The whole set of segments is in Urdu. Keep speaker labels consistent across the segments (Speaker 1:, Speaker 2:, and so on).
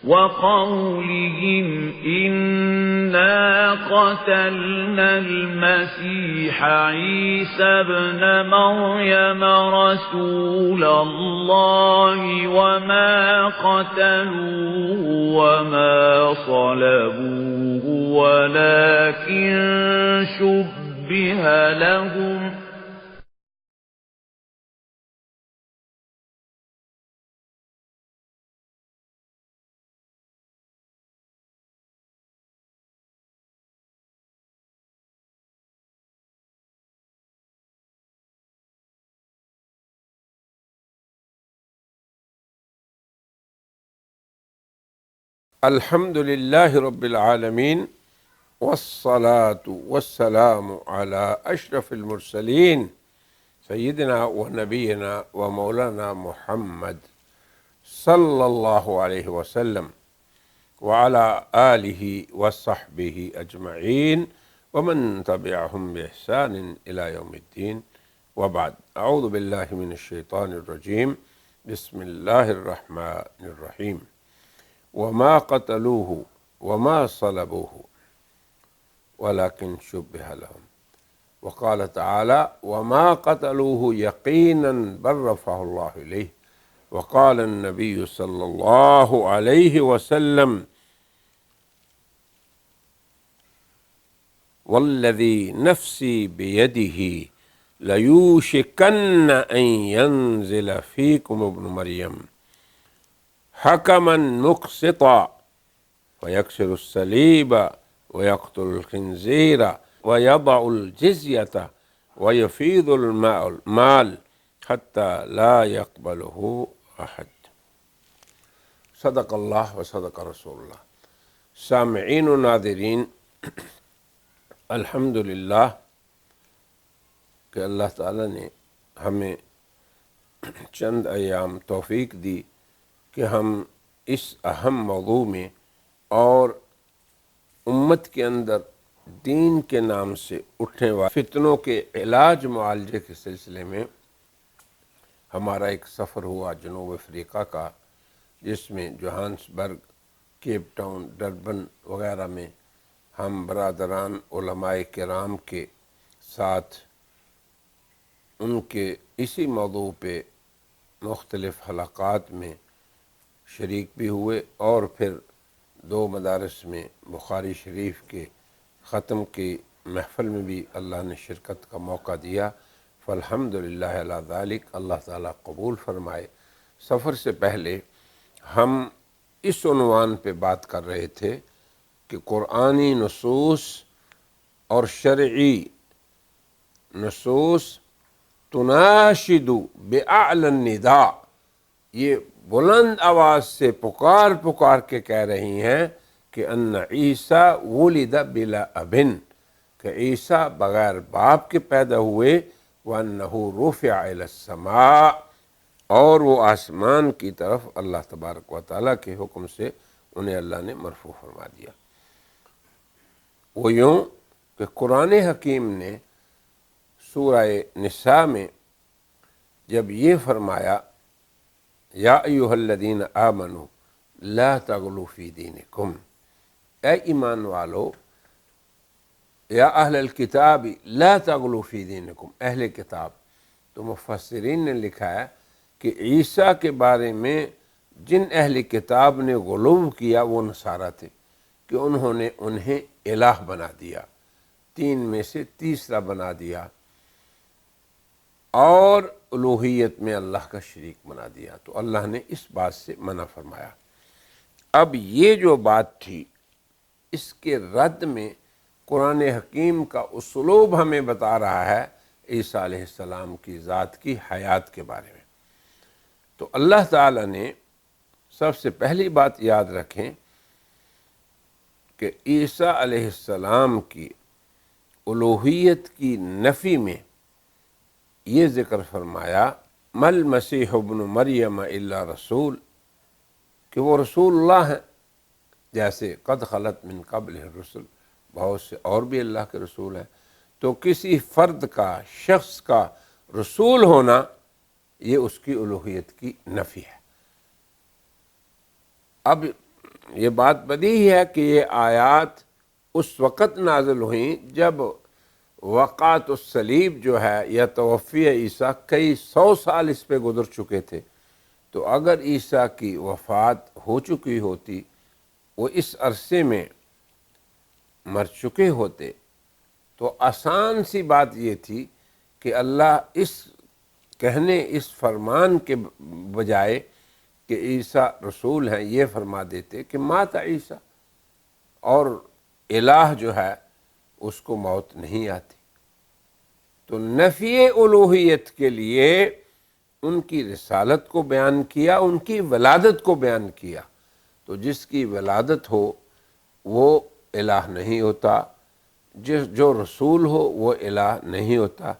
Speaker 1: وقولهم إنا قتلنا المسيح عيسى ابن مريم رسول الله وما قتلوه وما صلبوه ولكن شبه لهم
Speaker 2: الحمد للہ رب العالمین والصلاة والسلام على اشرف المرسلین سیدنا و نبینا و مولانا محمد صلی اللہ علیہ وسلم وعلى آلہ وصحبہ اجمعین ومن تبعہم بإحسان الى یوم الدین وبعد اعوذ باللہ من الشیطان الرجیم بسم اللہ الرحمن الرحیم وما قتلوه وما صلبوه ولكن شبه لهم وقال تعالى وما قتلوه يقينا بل رفعه الله إليه وقال النبي صلى الله عليه وسلم والذي نفسي بيده ليوشكن أن ينزل فيكم ابن مريم حكما مقسطا ويكسر الصليب ويقتل الخنزير ويضع الجزية ويفيض المال حتى لا يقبله أحد صدق اللہ و صدق رسول اللہ۔ سامعین و ناظرین، الحمدللہ کہ اللہ تعالیٰ نے ہمیں چند ایام توفیق دی کہ ہم اس اہم موضوع میں اور امت کے اندر دین کے نام سے اٹھنے والے فتنوں کے علاج معالجے کے سلسلے میں ہمارا ایک سفر ہوا جنوب افریقہ کا، جس میں جوہانسبرگ، کیپ ٹاؤن، ڈربن وغیرہ میں ہم برادران علماء کرام کے ساتھ ان کے اسی موضوع پہ مختلف حلقات میں شریک بھی ہوئے، اور پھر 2 مدارس میں بخاری شریف کے ختم کی محفل میں بھی اللہ نے شرکت کا موقع دیا، فالحمدللہ علی ذالک، اللہ تعالیٰ قبول فرمائے۔ سفر سے پہلے ہم اس عنوان پہ بات کر رہے تھے کہ قرآنی نصوص اور شرعی نصوص تناشد بأعلی النداء، یہ بلند آواز سے پکار کے کہہ رہی ہیں کہ ان عیسیٰ ولد بلا ابن، کہ عیسیٰ بغیر باپ کے پیدا ہوئے، وَأَنَّهُ رُفِعَ إِلَى السَّمَاءِ، اور وہ آسمان کی طرف اللہ تبارک و تعالیٰ کے حکم سے انہیں اللہ نے مرفوع فرما دیا۔ وہ یوں کہ قرآن حکیم نے سورہ نساء میں جب یہ فرمایا یا ایھا الذین آمنوا لا تغلوا فی دینکم، اے ایمان والو، یا اہل الکتاب لا تغلوا فی دینکم، اہل کتاب، تو مفسرین نے لکھا ہے کہ عیسیٰ کے بارے میں جن اہل کتاب نے غلو کیا وہ نصارہ تھے، کہ انہوں نے انہیں الہ بنا دیا، 3 میں سے تیسرا بنا دیا، اور الوہیت میں اللہ کا شریک بنا دیا، تو اللہ نے اس بات سے منع فرمایا۔ اب یہ جو بات تھی، اس کے رد میں قرآن حکیم کا اسلوب ہمیں بتا رہا ہے عیسیٰ علیہ السلام کی ذات کی حیات کے بارے میں۔ تو اللہ تعالیٰ نے سب سے پہلی بات یاد رکھیں کہ عیسیٰ علیہ السلام کی الوہیت کی نفی میں یہ ذکر فرمایا مل مسیح ابن مریم الا رسول، کہ وہ رسول اللہ ہیں، جیسے قد خلت من قبل الرسل، بہت سے اور بھی اللہ کے رسول ہیں۔ تو کسی فرد کا، شخص کا رسول ہونا، یہ اس کی الوہیت کی نفی ہے۔ اب یہ بات بدیہی ہے کہ یہ آیات اس وقت نازل ہوئیں جب وقعت الصلیب جو ہے یا توفی عیسیٰ کئی 100 سال اس پہ گزر چکے تھے، تو اگر عیسیٰ کی وفات ہو چکی ہوتی، وہ اس عرصے میں مر چکے ہوتے، تو آسان سی بات یہ تھی کہ اللہ اس کہنے، اس فرمان کے بجائے کہ عیسیٰ رسول ہیں، یہ فرما دیتے کہ مات عیسیٰ، اور الہ جو ہے اس کو موت نہیں آتی۔ تو نفی الوہیت کے لیے ان کی رسالت کو بیان کیا، ان کی ولادت کو بیان کیا۔ تو جس کی ولادت ہو وہ الہ نہیں ہوتا، جو رسول ہو وہ الہ نہیں ہوتا۔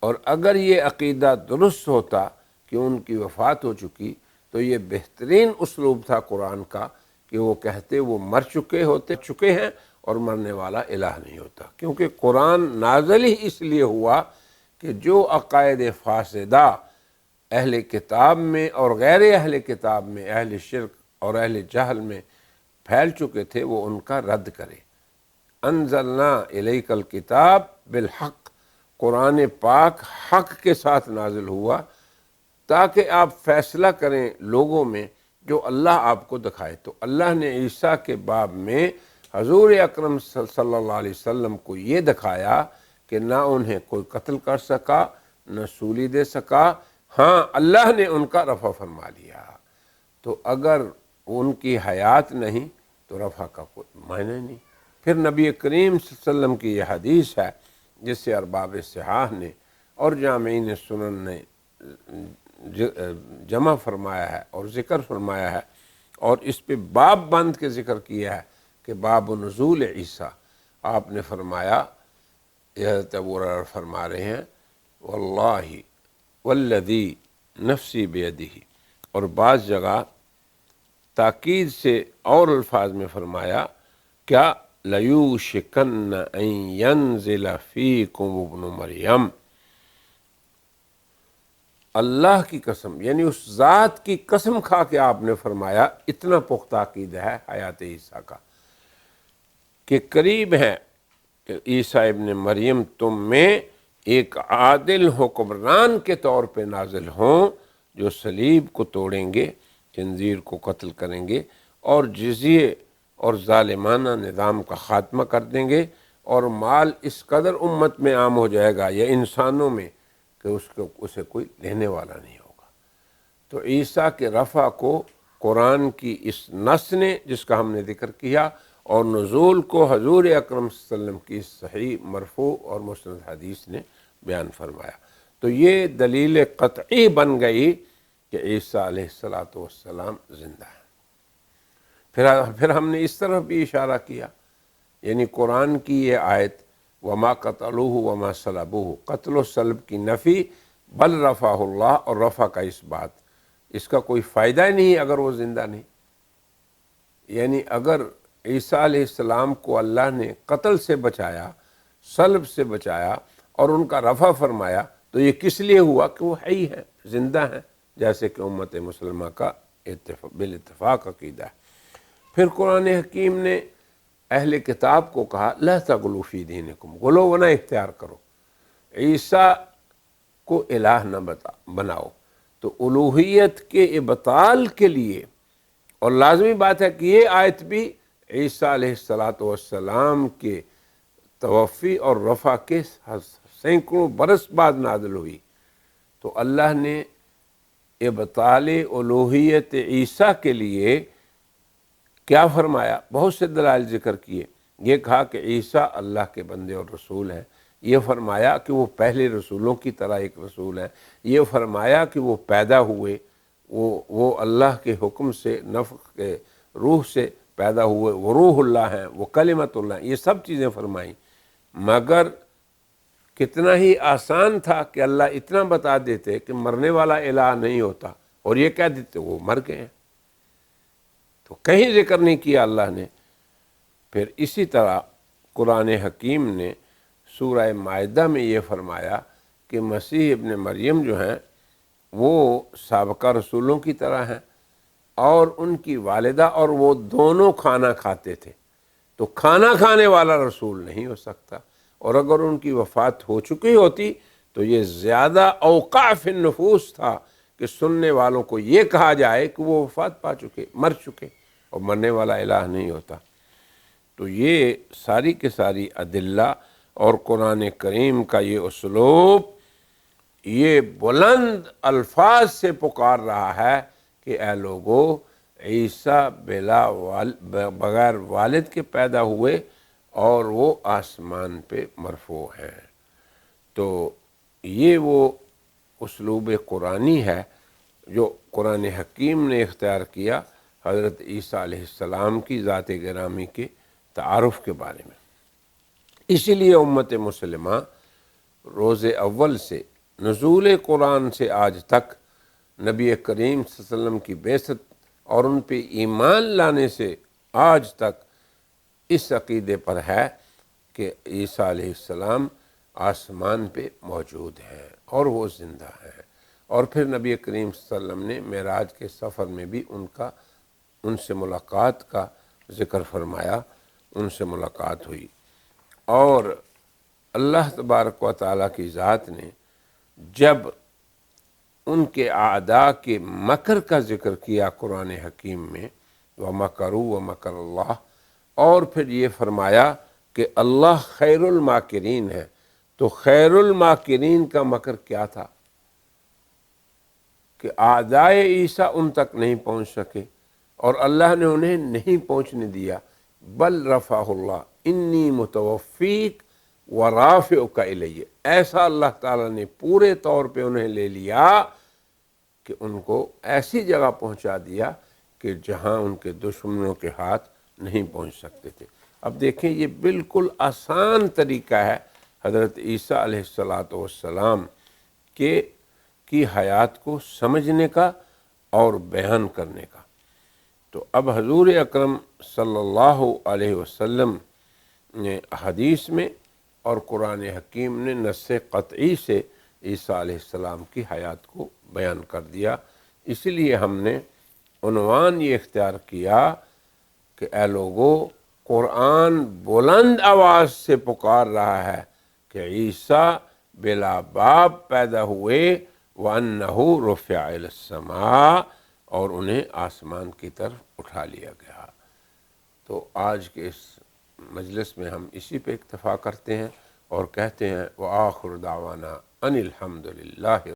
Speaker 2: اور اگر یہ عقیدہ درست ہوتا کہ ان کی وفات ہو چکی، تو یہ بہترین اسلوب تھا قرآن کا کہ وہ کہتے وہ مر چکے ہیں اور مرنے والا الہ نہیں ہوتا، کیونکہ قرآن نازل ہی اس لیے ہوا کہ جو عقائد فاسدہ اہل کتاب میں اور غیر اہل کتاب میں، اہل شرک اور اہل جہل میں پھیل چکے تھے، وہ ان کا رد کرے۔ انزلنا الیک الکتاب بالحق، قرآن پاک حق کے ساتھ نازل ہوا تاکہ آپ فیصلہ کریں لوگوں میں جو اللہ آپ کو دکھائے۔ تو اللہ نے عیسیٰ کے باب میں حضور اکرم صلی اللہ علیہ وسلم کو یہ دکھایا کہ نہ انہیں کوئی قتل کر سکا، نہ سولی دے سکا، ہاں اللہ نے ان کا رفع فرما لیا۔ تو اگر ان کی حیات نہیں تو رفع کا کوئی معنی نہیں۔ پھر نبی کریم صلی اللہ علیہ وسلم کی یہ حدیث ہے جس سے ارباب صحاح نے اور جامعین سنن نے جمع فرمایا ہے اور ذکر فرمایا ہے، اور اس پہ باب بند کے ذکر کیا ہے کہ باب نزول عیسیٰ۔ آپ نے فرمایا، حضرت ابو ہریرہ فرما رہے ہیں، واللہ والذی نفسی بیدہ، اور بعض جگہ تاکید سے اور الفاظ میں فرمایا کیا، لیوشکن ان ینزل فیکم ابن مریم، اللہ کی قسم، یعنی اس ذات کی قسم کھا کے آپ نے فرمایا، اتنا پختہ عقیدہ ہے حیات عیسیٰ کا کہ قریب ہے کہ عیسیٰ ابن مریم تم میں ایک عادل حکمران کے طور پہ نازل ہوں، جو صلیب کو توڑیں گے، خنزیر کو قتل کریں گے، اور جزیے اور ظالمانہ نظام کا خاتمہ کر دیں گے، اور مال اس قدر امت میں عام ہو جائے گا یا انسانوں میں کہ اسے کوئی لینے والا نہیں ہوگا۔ تو عیسیٰ کے رفع کو قرآن کی اس نص نے، جس کا ہم نے ذکر کیا، اور نزول کو حضور اکرم صلی اللہ علیہ وسلم کی صحیح مرفوع اور مسند حدیث نے بیان فرمایا۔ تو یہ دلیل قطعی بن گئی کہ عیسیٰ علیہ السلام زندہ ہے۔ پھر ہم نے اس طرف بھی اشارہ کیا، یعنی قرآن کی یہ آیت وما قتلوہ وما صلبوہ، قتل و صلب کی نفی، بل رفعہ اللہ، اور رفع کا اس بات، اس کا کوئی فائدہ ہی نہیں اگر وہ زندہ نہیں۔ یعنی اگر عیسیٰ علیہ السلام کو اللہ نے قتل سے بچایا، صلب سے بچایا اور ان کا رفع فرمایا، تو یہ کس لیے ہوا کہ وہ حی ہے، زندہ ہیں، جیسے کہ امت مسلمہ کا بالاتفاق عقیدہ ہے۔ پھر قرآن حکیم نے اہل کتاب کو کہا لا تغلوا فی دینکم، غلو نہ اختیار کرو، عیسیٰ کو الہ نہ بناؤ۔ تو الوہیت کے ابطال کے لیے، اور لازمی بات ہے کہ یہ آیت بھی عیسیٰ علیہ السلام کے توفی اور رفع کے سینکڑوں برس بعد نازل ہوئی، تو اللہ نے ابطال الوہیت عیسیٰ کے لیے کیا فرمایا؟ بہت سے دلائل ذکر کیے۔ یہ کہا کہ عیسیٰ اللہ کے بندے اور رسول ہیں، یہ فرمایا کہ وہ پہلے رسولوں کی طرح ایک رسول ہیں، یہ فرمایا کہ وہ پیدا ہوئے، وہ اللہ کے حکم سے، نفخ کے روح سے پیدا ہوئے، وہ روح اللہ ہیں، وہ کلمت اللہ ہیں، یہ سب چیزیں فرمائیں۔ مگر کتنا ہی آسان تھا کہ اللہ اتنا بتا دیتے کہ مرنے والا الہ نہیں ہوتا، اور یہ کہہ دیتے وہ مر گئے ہیں، تو کہیں ذکر نہیں کیا اللہ نے۔ پھر اسی طرح قرآن حکیم نے سورہ مائدہ میں یہ فرمایا کہ مسیح ابن مریم جو ہیں وہ سابقہ رسولوں کی طرح ہیں، اور ان کی والدہ اور وہ دونوں کھانا کھاتے تھے، تو کھانا کھانے والا رسول نہیں ہو سکتا، اور اگر ان کی وفات ہو چکی ہوتی تو یہ زیادہ اوقع فی النفوس تھا کہ سننے والوں کو یہ کہا جائے کہ وہ وفات پا چکے، مر چکے، اور مرنے والا الہ نہیں ہوتا۔ تو یہ ساری کے ساری ادلہ اور قرآن کریم کا یہ اسلوب یہ بلند الفاظ سے پکار رہا ہے کہ اے لوگو، عیسیٰ بغیر والد کے پیدا ہوئے اور وہ آسمان پہ مرفوع ہیں۔ تو یہ وہ اسلوب قرآنی ہے جو قرآن حکیم نے اختیار کیا حضرت عیسیٰ علیہ السلام کی ذات گرامی کے تعارف کے بارے میں۔ اسی لیے امت مسلمہ روز اول سے نزول قرآن سے آج تک نبی کریم صلی اللہ علیہ وسلم کی بعثت اور ان پہ ایمان لانے سے آج تک اس عقیدے پر ہے کہ عیسیٰ علیہ السلام آسمان پہ موجود ہیں اور وہ زندہ ہیں، اور پھر نبی کریم صلی اللہ علیہ وسلم نے معراج کے سفر میں بھی ان سے ملاقات کا ذکر فرمایا، ان سے ملاقات ہوئی، اور اللہ تبارک و تعالیٰ کی ذات نے جب ان کے اعداء کے مکر کا ذکر کیا قرآن حکیم میں، وَمَكَرُوا وَمَكَرَ اللَّهُ، اور پھر یہ فرمایا کہ اللہ خیر الماکرین ہے، تو خیر الماکرین کا مکر کیا تھا کہ اعدائے عیسیٰ ان تک نہیں پہنچ سکے اور اللہ نے انہیں نہیں پہنچنے دیا، بل رفعہ اللہ انی متوفیک ورافعک الیہ، ایسا اللہ تعالیٰ نے پورے طور پہ انہیں لے لیا کہ ان کو ایسی جگہ پہنچا دیا کہ جہاں ان کے دشمنوں کے ہاتھ نہیں پہنچ سکتے تھے۔ اب دیکھیں یہ بالکل آسان طریقہ ہے حضرت عیسیٰ علیہ السلام کی حیات کو سمجھنے کا اور بیان کرنے کا۔ تو اب حضور اکرم صلی اللہ علیہ وسلم نے حدیث میں اور قرآن حکیم نے نص قطعی سے عیسیٰ علیہ السلام کی حیات کو بیان کر دیا، اس لیے ہم نے عنوان یہ اختیار کیا کہ اے لوگو، قرآن بلند آواز سے پکار رہا ہے کہ عیسیٰ بلا باپ پیدا ہوئے، وَأَنَّهُ رُفِعَ إِلَى السَّمَاءِ، اور انہیں آسمان کی طرف اٹھا لیا گیا۔ تو آج کے اس مجلس میں ہم اسی پہ اکتفا کرتے ہیں اور کہتے ہیں وآخر دعوانا ان الحمد للہ۔